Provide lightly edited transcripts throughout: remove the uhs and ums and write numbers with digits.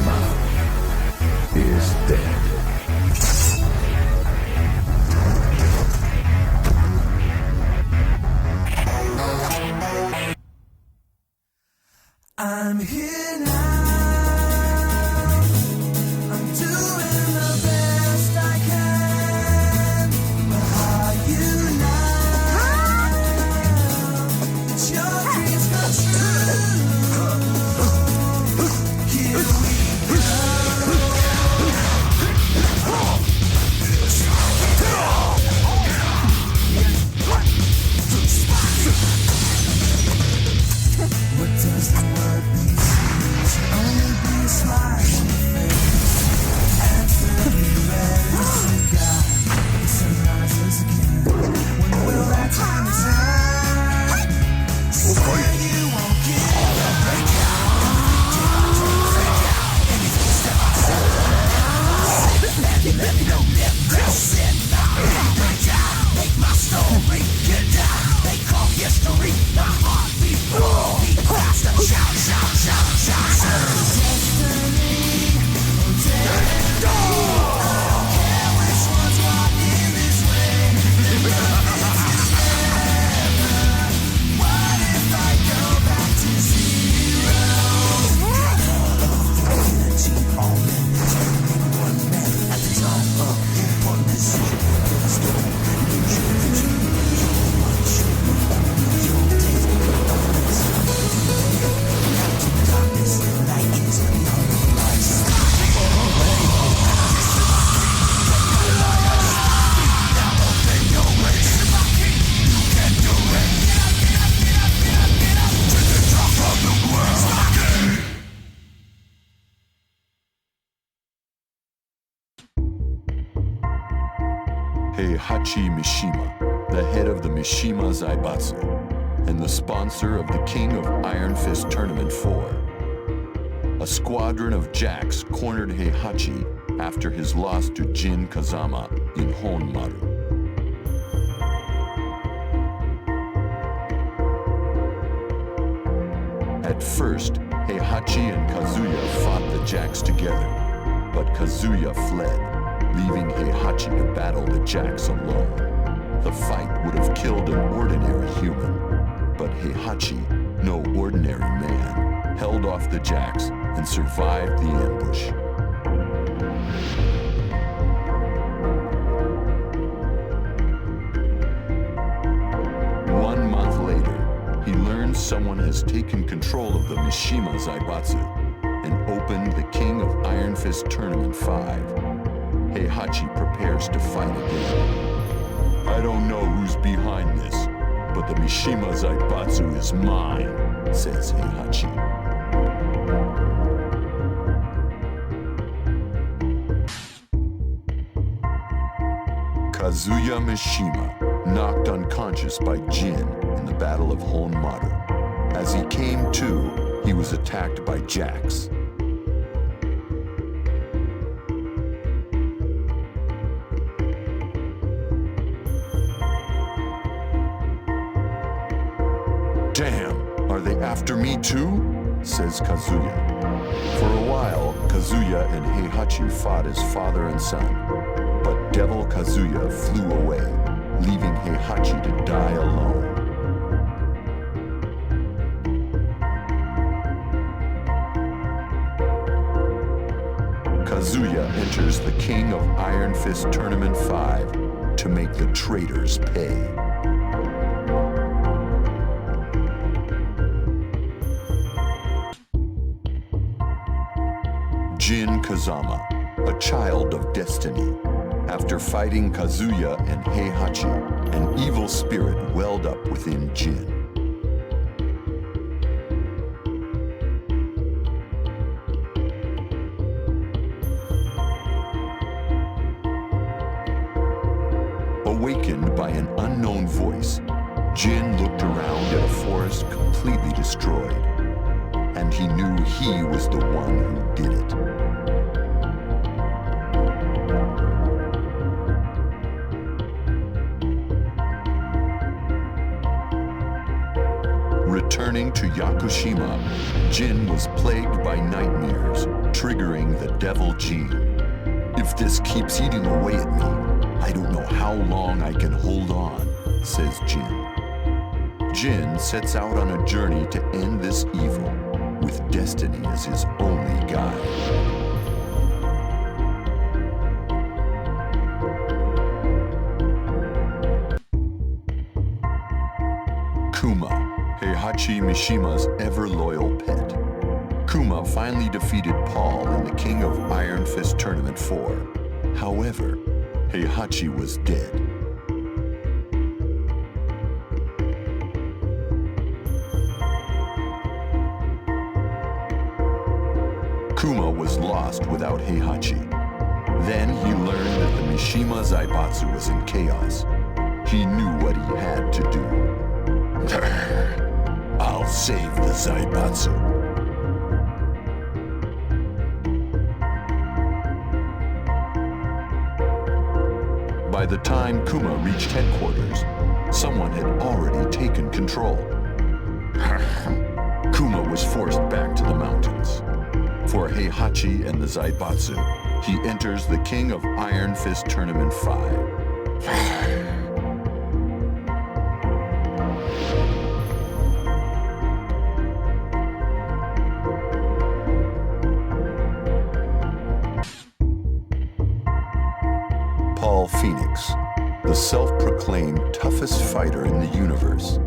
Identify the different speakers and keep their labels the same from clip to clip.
Speaker 1: Mishima is dead.
Speaker 2: I'm here now. I'm doing the best I can. But are you now? It's your dreams come true. Here we go. What does the word mean? Should only be a smile on your face. Answer me where is the God? The sun rises again. When will that time return? Swear you won't give up. Break out. Anything step outside. Let me know, never sit down. Break out, make my story get down. They call history, my heartbeat. Beat faster, shout, shout, shout, shout, shout. Destiny, oh destiny. I don't care which one's walking this way. What if I go back to zero? Unity, all men, turning one man at the time of one decision.
Speaker 3: Heihachi Mishima, the head of the Mishima Zaibatsu, and the sponsor of the King of Iron Fist Tournament 4. A squadron of jacks cornered Heihachi after his loss to Jin Kazama in Honmaru. At first, Heihachi and Kazuya fought the jacks together, but Kazuya fled, leaving Heihachi to battle the jacks alone. The fight would have killed an ordinary human, but Heihachi, no ordinary man, held off the jacks and survived the ambush. One month later, he learns someone has taken control of the Mishima Zaibatsu and opened the King of Iron Fist Tournament 5. Heihachi prepares to fight again. I don't know who's behind this, but the Mishima Zaibatsu is mine, says Heihachi. Kazuya Mishima, knocked unconscious by Jin in the Battle of Honmaru. As he came to, he was attacked by jacks. Damn, are they after me too? Says Kazuya. For a while, Kazuya and Heihachi fought as father and son, but Devil Kazuya flew away, leaving Heihachi to die alone. Kazuya enters the King of Iron Fist Tournament 5 to make the traitors pay. Jin Kazama, a child of destiny. After fighting Kazuya and Heihachi, an evil spirit welled up within Jin. Awakened by an unknown voice, Jin looked around at a forest completely destroyed, and he knew he was the one who did it. Returning to Yakuza Fukushima, Jin was plagued by nightmares, triggering the devil gene. If this keeps eating away at me, I don't know how long I can hold on, says Jin. Jin sets out on a journey to end this evil, with destiny as his only guide. Kuma, Heihachi Mishima's ever-loyal pet. Kuma finally defeated Paul in the King of Iron Fist Tournament 4. However, Heihachi was dead. Kuma was lost without Heihachi. Then he learned that the Mishima Zaibatsu was in chaos. He knew what he had to do. I'll save the Zaibatsu. By the time Kuma reached headquarters, someone had already taken control. Kuma was forced back to the mountains. For Heihachi and the Zaibatsu, he enters the King of Iron Fist Tournament 5. Paul Phoenix, the self-proclaimed toughest fighter in the universe.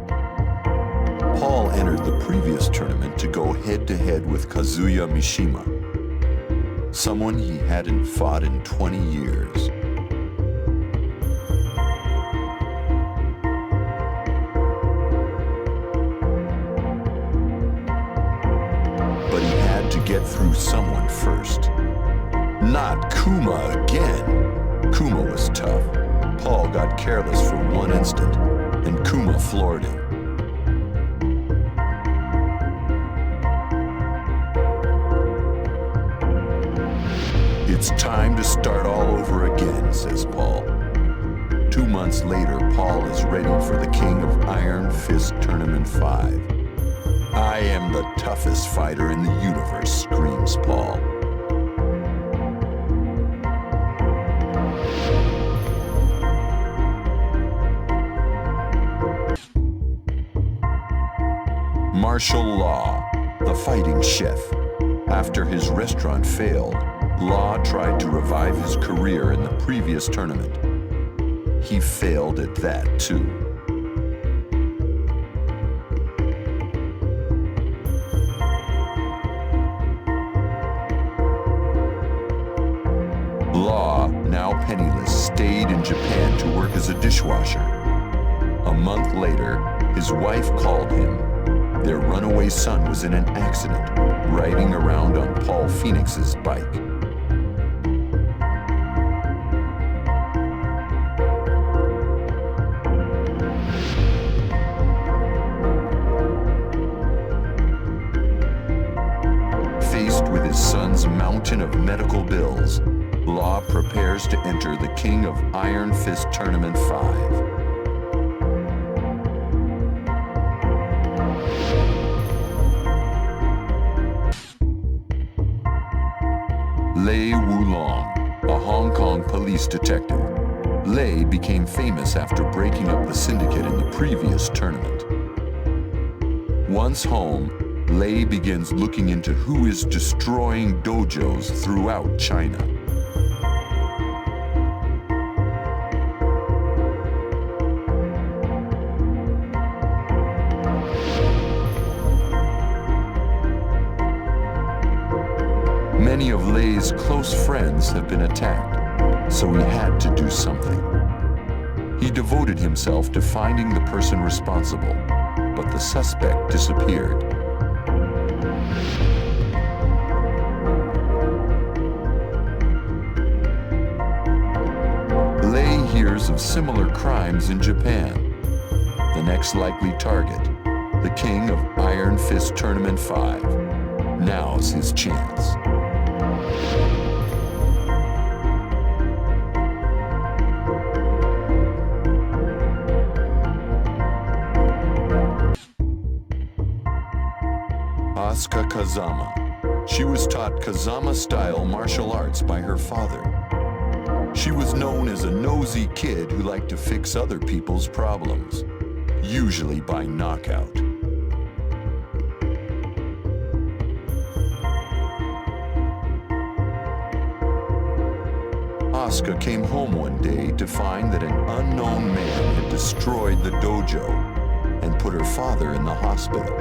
Speaker 3: Paul entered the previous tournament to go head-to-head with Kazuya Mishima, someone he hadn't fought in 20 years. But he had to get through someone first. Not Kuma again! Kuma was tough. Paul got careless for one instant, and Kuma floored him. It's time to start all over again, says Paul. 2 months later, Paul is ready for the King of Iron Fist Tournament 5. I am the toughest fighter in the universe, screams Paul. Martial Law, the fighting chef. After his restaurant failed, Law tried to revive his career in the previous tournament. He failed at that too. Law, now penniless, stayed in Japan to work as a dishwasher. A month later, his wife called him. Their runaway son was in an accident, riding around on Paul Phoenix's bike. Faced with his son's mountain of medical bills, Law prepares to enter the King of Iron Fist Tournament 5. Lei Wulong, a Hong Kong police detective. Lei became famous after breaking up the syndicate in the previous tournament. Once home, Lei begins looking into who is destroying dojos throughout China. Many of Lei's close friends have been attacked, so he had to do something. He devoted himself to finding the person responsible, but the suspect disappeared. Lei hears of similar crimes in Japan. The next likely target, the King of Iron Fist Tournament 5. Now's his chance. Asuka Kazama. She was taught Kazama-style martial arts by her father. She was known as a nosy kid who liked to fix other people's problems, usually by knockout. Asuka came home one day to find that an unknown man had destroyed the dojo and put her father in the hospital.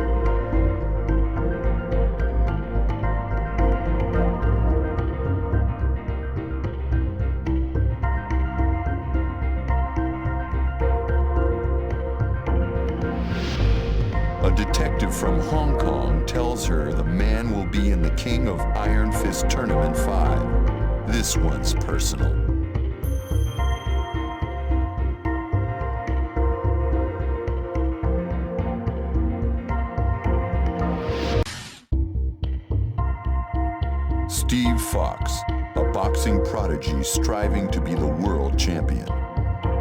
Speaker 3: A detective from Hong Kong tells her the man will be in the King of Iron Fist Tournament 5. This one's personal. Steve Fox, a boxing prodigy striving to be the world champion.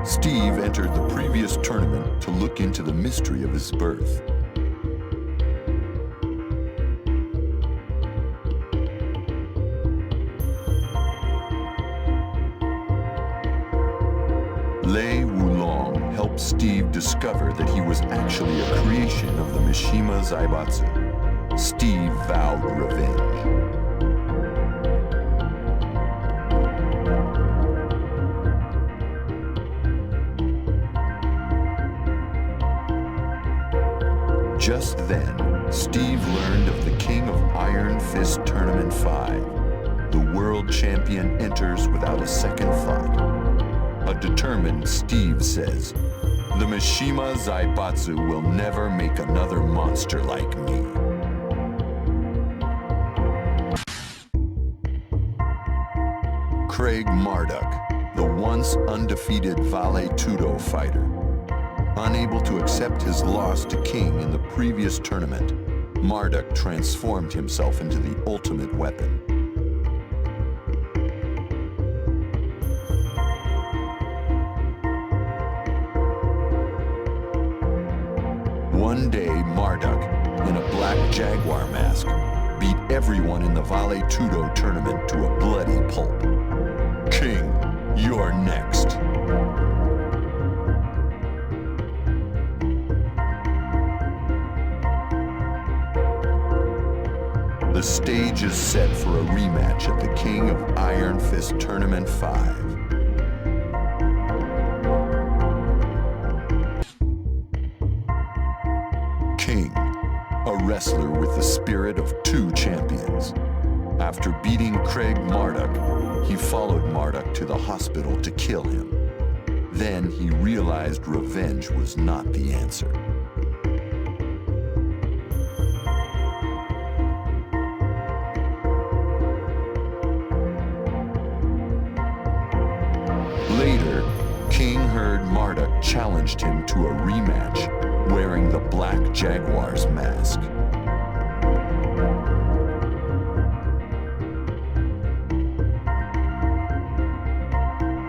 Speaker 3: Steve entered the previous tournament to look into the mystery of his birth. Lei Wulong helped Steve discover that he was actually a creation of the Mishima Zaibatsu. Steve vowed revenge. Just then, Steve learned of the King of Iron Fist Tournament 5. The world champion enters without a second thought. A determined Steve says, "The Mishima Zaibatsu will never make another monster like me." Craig Marduk, the once undefeated Vale Tudo fighter. Unable to accept his loss to King in the previous tournament, Marduk transformed himself into the ultimate weapon. One day, Marduk, in a black jaguar mask, beat everyone in the Vale Tudo tournament to a bloody pulp. King, you're next. The stage is set for a rematch at the King of Iron Fist Tournament 5. King, a wrestler with the spirit of two champions. After beating Craig Marduk, he followed Marduk to the hospital to kill him. Then he realized revenge was not the answer. Later, King heard Marduk challenged him to a rematch, wearing the Black Jaguar's mask.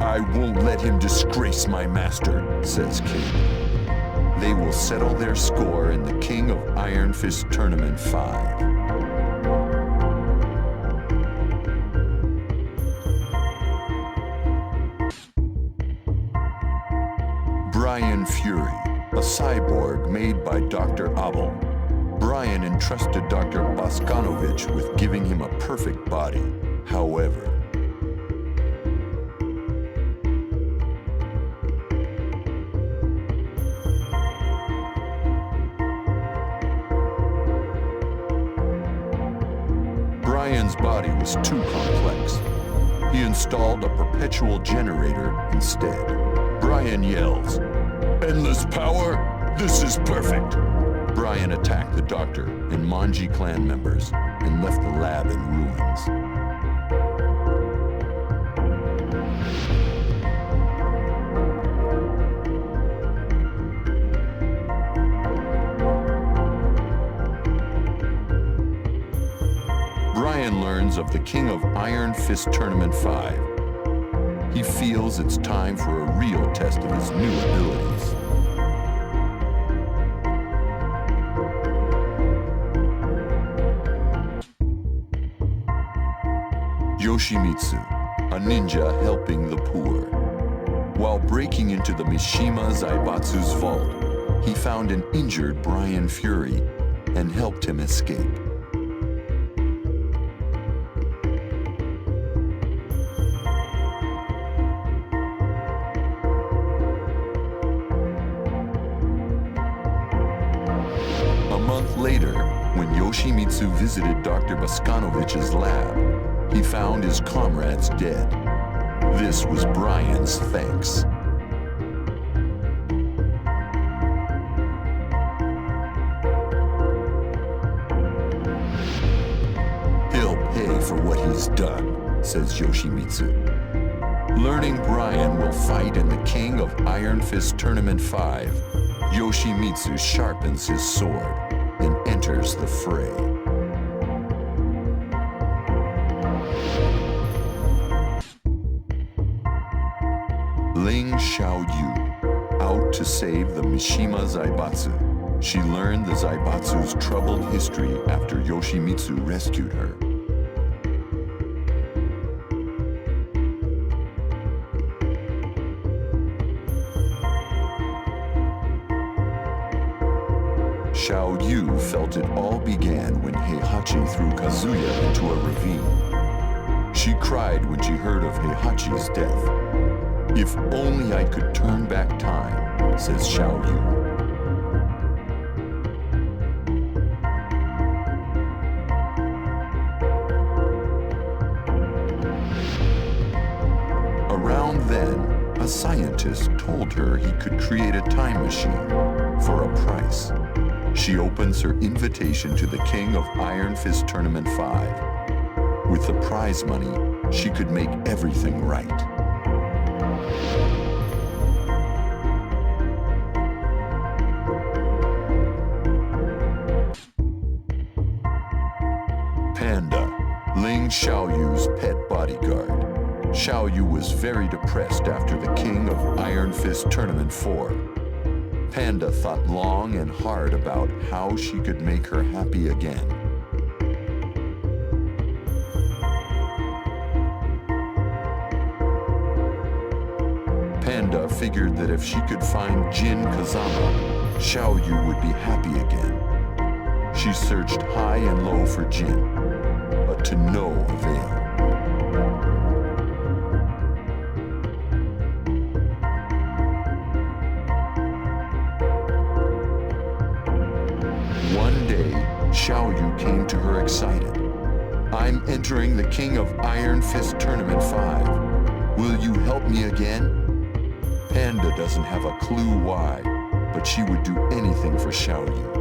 Speaker 3: "I won't let him disgrace my master," says King. They will settle their score in the King of Iron Fist Tournament 5. Brian Fury, a cyborg made by Dr. Abel. Brian entrusted Dr. Boskanovich with giving him a perfect body. However, Brian's body was too complex. He installed a perpetual generator instead. Brian yells, "Endless power? This is perfect!" Brian attacked the doctor and Manji clan members and left the lab in ruins. Brian learns of the King of Iron Fist Tournament 5. He feels it's time for a real test of his new abilities. Yoshimitsu, a ninja helping the poor. While breaking into the Mishima Zaibatsu's vault, he found an injured Brian Fury and helped him escape. A month later, when Yoshimitsu visited Dr. Boskanovich's lab, he found his comrades dead. This was Brian's thanks. He'll pay for what he's done, says Yoshimitsu. Learning Brian will fight in the King of Iron Fist Tournament 5, Yoshimitsu sharpens his sword and enters the fray. Ling Xiaoyu, out to save the Mishima Zaibatsu. She learned the Zaibatsu's troubled history after Yoshimitsu rescued her. Xiaoyu felt it all began when Heihachi threw Kazuya into a ravine. She cried when she heard of Heihachi's death. If only I could turn back time, says Xiaoyu. Around then, a scientist told her he could create a time machine for a price. She opens her invitation to the King of Iron Fist Tournament 5. With the prize money, she could make everything right. Panda, Ling Xiaoyu's pet bodyguard. Xiaoyu was very depressed after the King of Iron Fist Tournament 4. Panda thought long and hard about how she could make her happy again. Panda figured that if she could find Jin Kazama, Xiaoyu would be happy again. She searched high and low for Jin, but to no avail. One day, Xiaoyu came to her excited. I'm entering the King of Iron Fist Tournament 5. Will you help me again? Panda doesn't have a clue why, but she would do anything for Xiaoyu.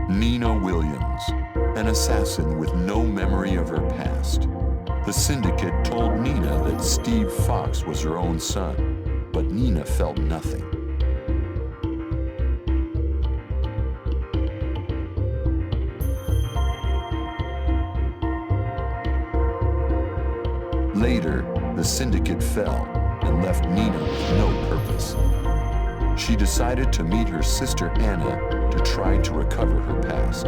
Speaker 3: Nina Williams, an assassin with no memory of her past. The syndicate told Nina that Steve Fox was her own son, but Nina felt nothing. Later, the syndicate fell and left Nina with no purpose. She decided to meet her sister Anna to try to recover her past.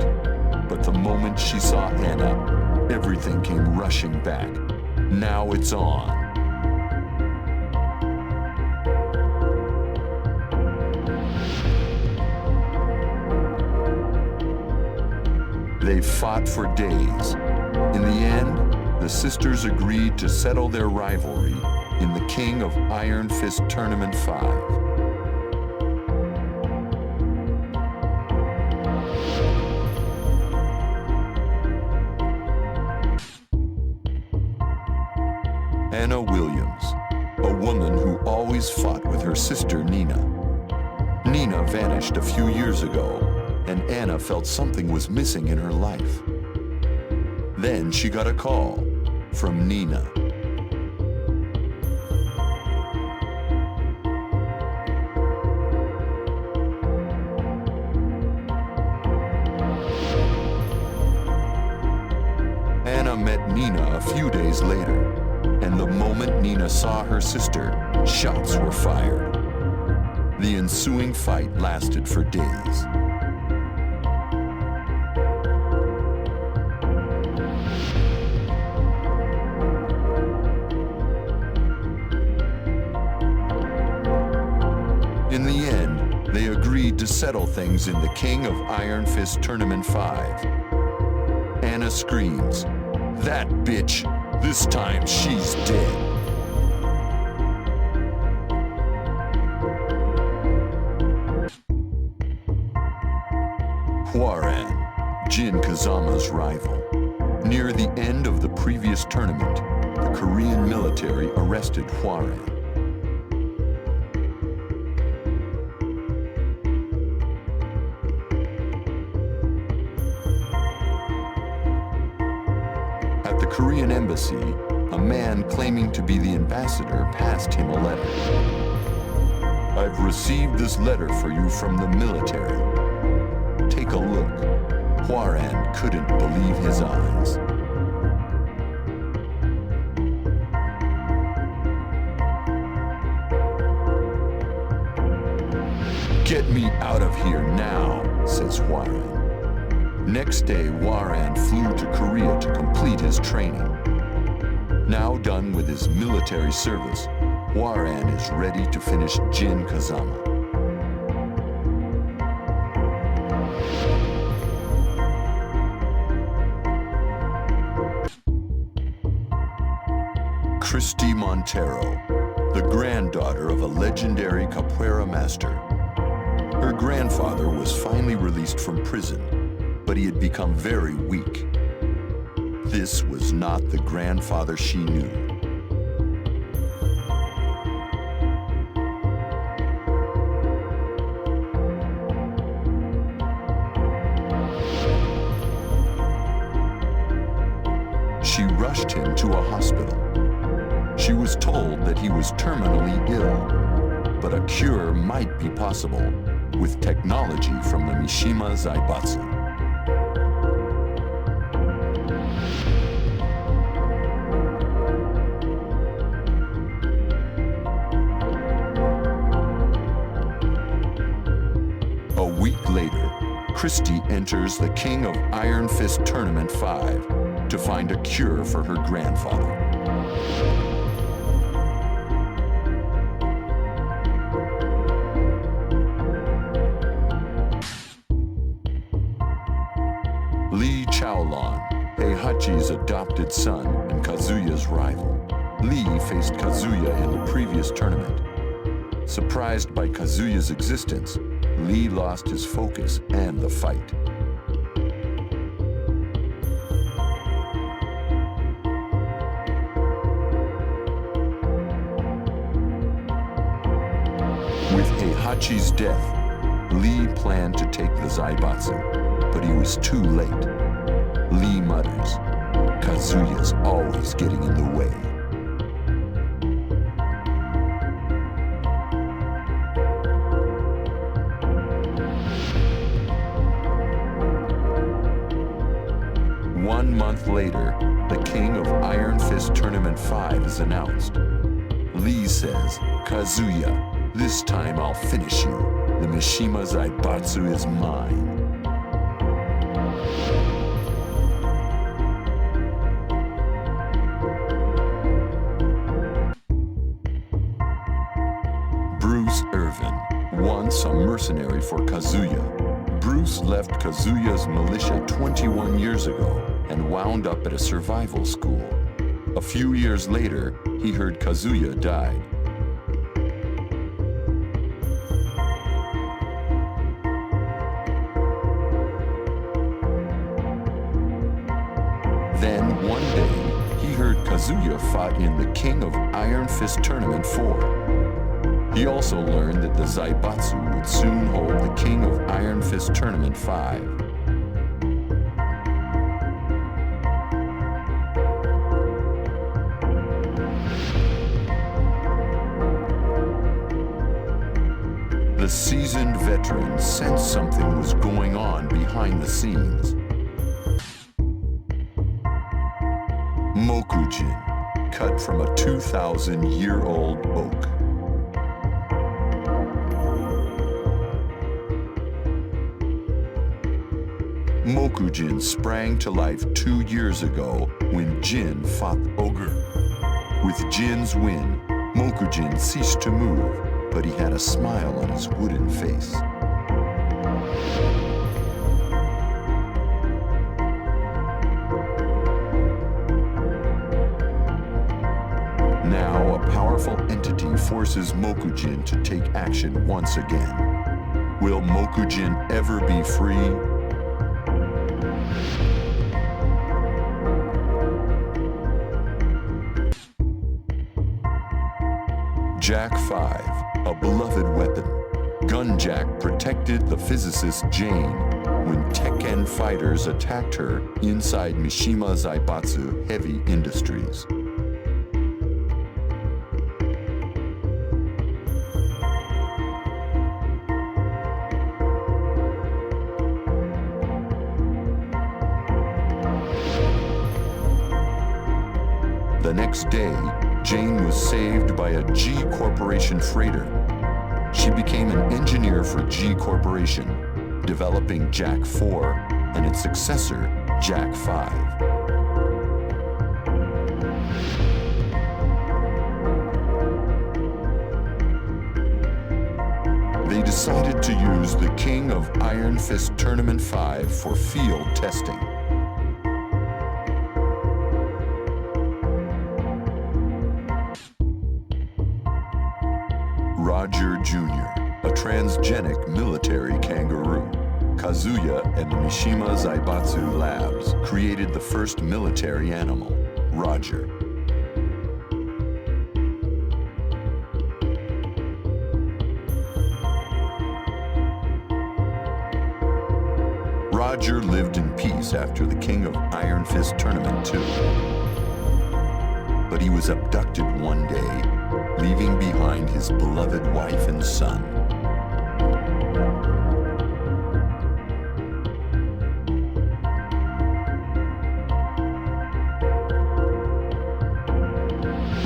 Speaker 3: But the moment she saw Anna, everything came rushing back. Now it's on. They fought for days. In the end, the sisters agreed to settle their rivalry in the King of Iron Fist Tournament 5. Anna Williams, a woman who always fought with her sister Nina. Nina vanished a few years ago, and Anna felt something was missing in her life. Then she got a call from Nina. Anna met Nina a few days later, and the moment Nina saw her sister, shots were fired. The ensuing fight lasted for days. In the end, they agreed to settle things in the King of Iron Fist Tournament 5. Anna screams, "That bitch! This time she's dead!" Hwoarang, Jin Kazama's rival. Near the end of the previous tournament, the Korean military arrested Hwoarang. At the Korean embassy, a man claiming to be the ambassador passed him a letter. "I've received this letter for you from the military. Take a look." Hwoarang couldn't believe his eyes. "Get me out of here now," says Hwoarang. Next day, Hwoarang flew to Korea to complete his training. Now done with his military service, Hwoarang is ready to finish Jin Kazama. Christy Montero, the granddaughter of a legendary capoeira master. Her grandfather was finally released from prison, but he had become very weak. This was not the grandfather she knew. She rushed him to a hospital. She was told that he was terminally ill, but a cure might be possible with technology from the Mishima Zaibatsu. A week later, Christy enters the King of Iron Fist Tournament 5 to find a cure for her grandfather. Lee Chaolon, Heihachi's adopted son and Kazuya's rival. Lee faced Kazuya in the previous tournament. Surprised by Kazuya's existence, Lee lost his focus and the fight. With Heihachi's death, Lee planned to take the Zaibatsu, but he was too late. Lee mutters, "Kazuya's always getting in the way." One month later, the King of Iron Fist Tournament 5 is announced. Lee says, "Kazuya, this time I'll finish you. The Mishima Zaibatsu is mine." Bruce Irvin, once a mercenary for Kazuya. Bruce left Kazuya's militia 21 years ago and wound up at a survival school. A few years later, he heard Kazuya died. Then, one day, he heard Kazuya fought in the King of Iron Fist Tournament 4. He also learned that the Zaibatsu would soon hold the King of Iron Fist Tournament 5. The seasoned veteran sensed something was going on behind the scenes. Mokujin, cut from a 2,000-year-old oak. Mokujin sprang to life 2 years ago when Jin fought Ogre. With Jin's win, Mokujin ceased to move, but he had a smile on his wooden face. Now, a powerful entity forces Mokujin to take action once again. Will Mokujin ever be free? Jack 5, a beloved weapon. Gunjack protected the physicist Jane when Tekken fighters attacked her inside Mishima Zaibatsu Heavy Industries. The next day, Jane was saved by a G Corporation freighter. She became an engineer for G Corporation, developing Jack 4 and its successor, Jack 5. They decided to use the King of Iron Fist Tournament 5 for field testing. Roger Jr., a transgenic military kangaroo. Kazuya and the Mishima Zaibatsu labs created the first military animal, Roger. Roger lived in peace after the King of Iron Fist Tournament 2. But he was abducted one day, leaving behind his beloved wife and son.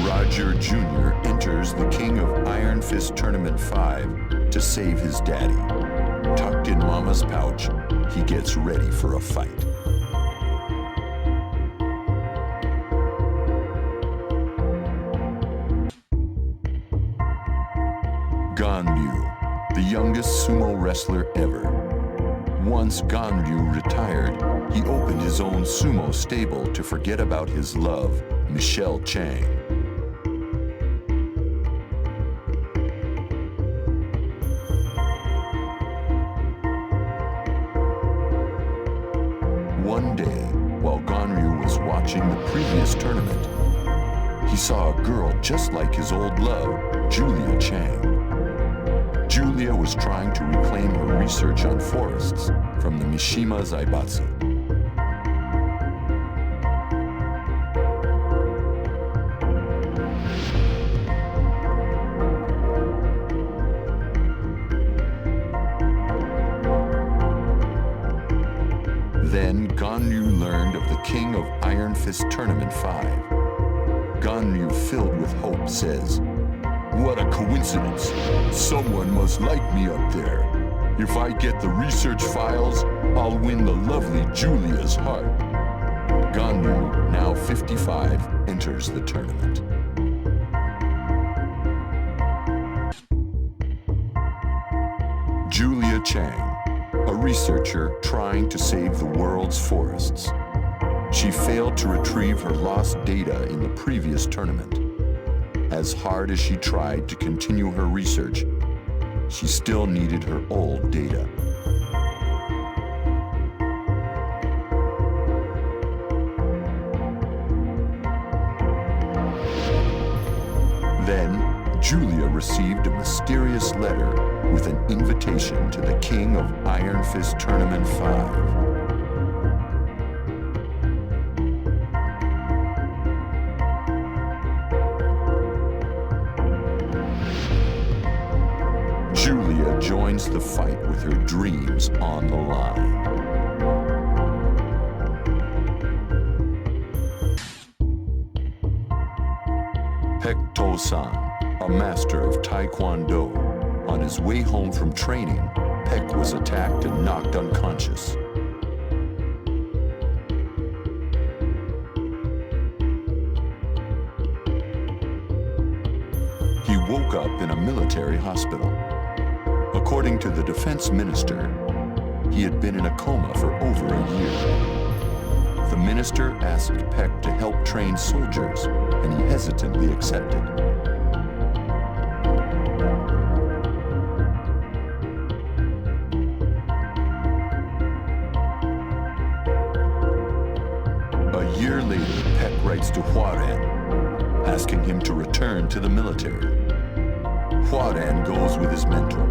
Speaker 3: Roger Jr. enters the King of Iron Fist Tournament 5 to save his daddy. Tucked in Mama's pouch, he gets ready for a fight. Ganryu, the youngest sumo wrestler ever. Once Ganryu retired, he opened his own sumo stable to forget about his love, Michelle Chang. One day, while Ganryu was watching the previous tournament, he saw a girl just like his old love, Julia Chang. Julia was trying to reclaim her research on forests from the Mishima Zaibatsu. Then Ganryu learned of the King of Iron Fist Tournament 5. Ganryu, filled with hope, says, "What a coincidence! Someone must like me up there. If I get the research files, I'll win the lovely Julia's heart." Ganryu, now 55, enters the tournament. Julia Chang, a researcher trying to save the world's forests. She failed to retrieve her lost data in the previous tournament. As hard as she tried to continue her research, she still needed her old data. Then, Julia received a mysterious letter with an invitation to the King of Iron Fist Tournament 5. Julia joins the fight with her dreams on the line. Pek To-san, a master of Taekwondo. On his way home from training, Pek was attacked and knocked unconscious. He woke up in a military hospital. According to the defense minister, he had been in a coma for over a year. The minister asked Pek to help train soldiers, and he hesitantly accepted. A year later, Pek writes to Hwaran, asking him to return to the military. Hwaran goes with his mentor.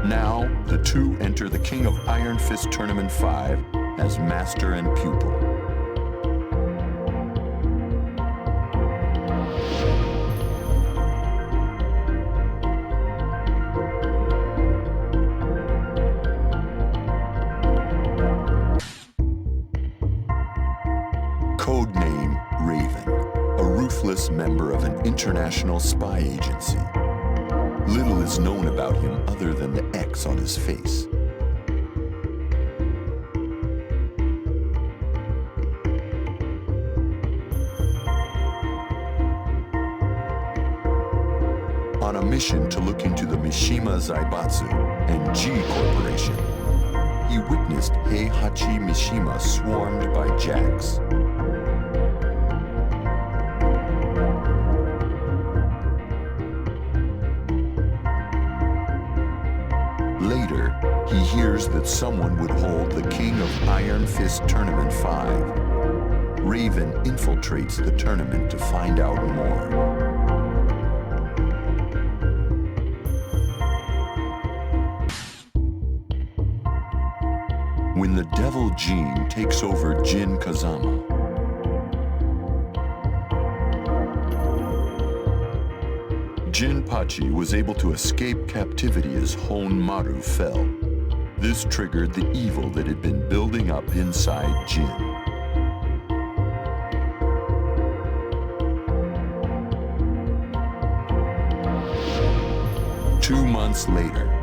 Speaker 3: Now, the two enter the King of Iron Fist Tournament 5 as master and pupil. Codename Raven, a ruthless member of an international spy agency. Little is known about him other than the X on his face. On a mission to look into the Mishima Zaibatsu and G Corporation, he witnessed Heihachi Mishima swarmed by jacks. Later, he hears that someone would hold the King of Iron Fist Tournament 5. Raven infiltrates the tournament to find out more. When the devil gene takes over Jin Kazama, Jinpachi was able to escape captivity as Honmaru fell. This triggered the evil that had been building up inside Jin. Two months later,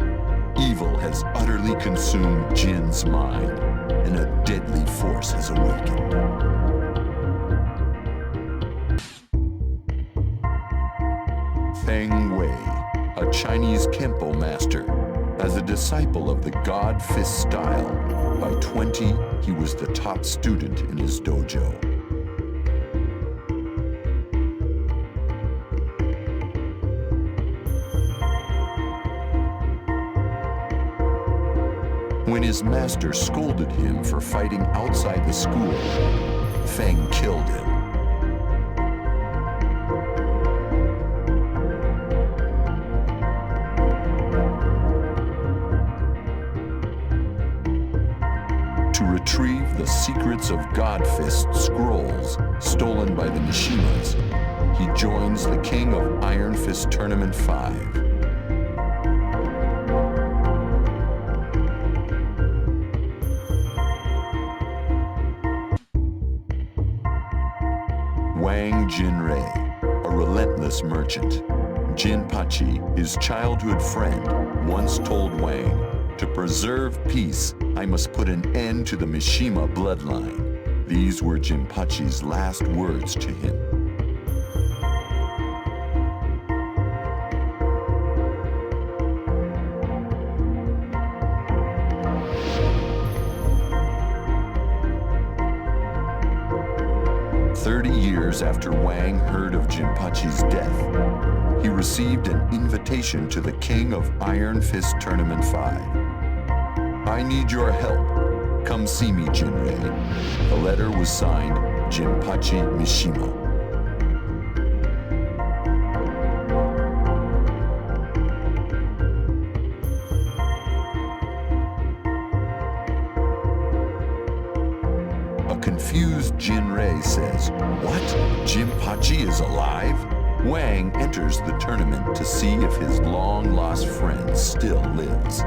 Speaker 3: evil has utterly consumed Jin's mind, and a deadly force has awakened. Feng Wei, a Chinese Kempo master, as a disciple of the God Fist style. By 20, he was the top student in his dojo. When his master scolded him for fighting outside the school, Feng killed him. To retrieve the secrets of God Fist scrolls stolen by the Mishimas, he joins the King of Iron Fist Tournament 5. Wang Jinrei, a relentless merchant. Jinpachi, his childhood friend, once told Wang, "To preserve peace, I must put an end to the Mishima bloodline." These were Jinpachi's last words to him. Years after Wang heard of Jinpachi's death, he received an invitation to the King of Iron Fist Tournament 5. "I need your help. Come see me, Jinrei." The letter was signed Jinpachi Mishima. Confused Jinrei says, "What? Jinpachi is alive?" Wang enters the tournament to see if his long-lost friend still lives.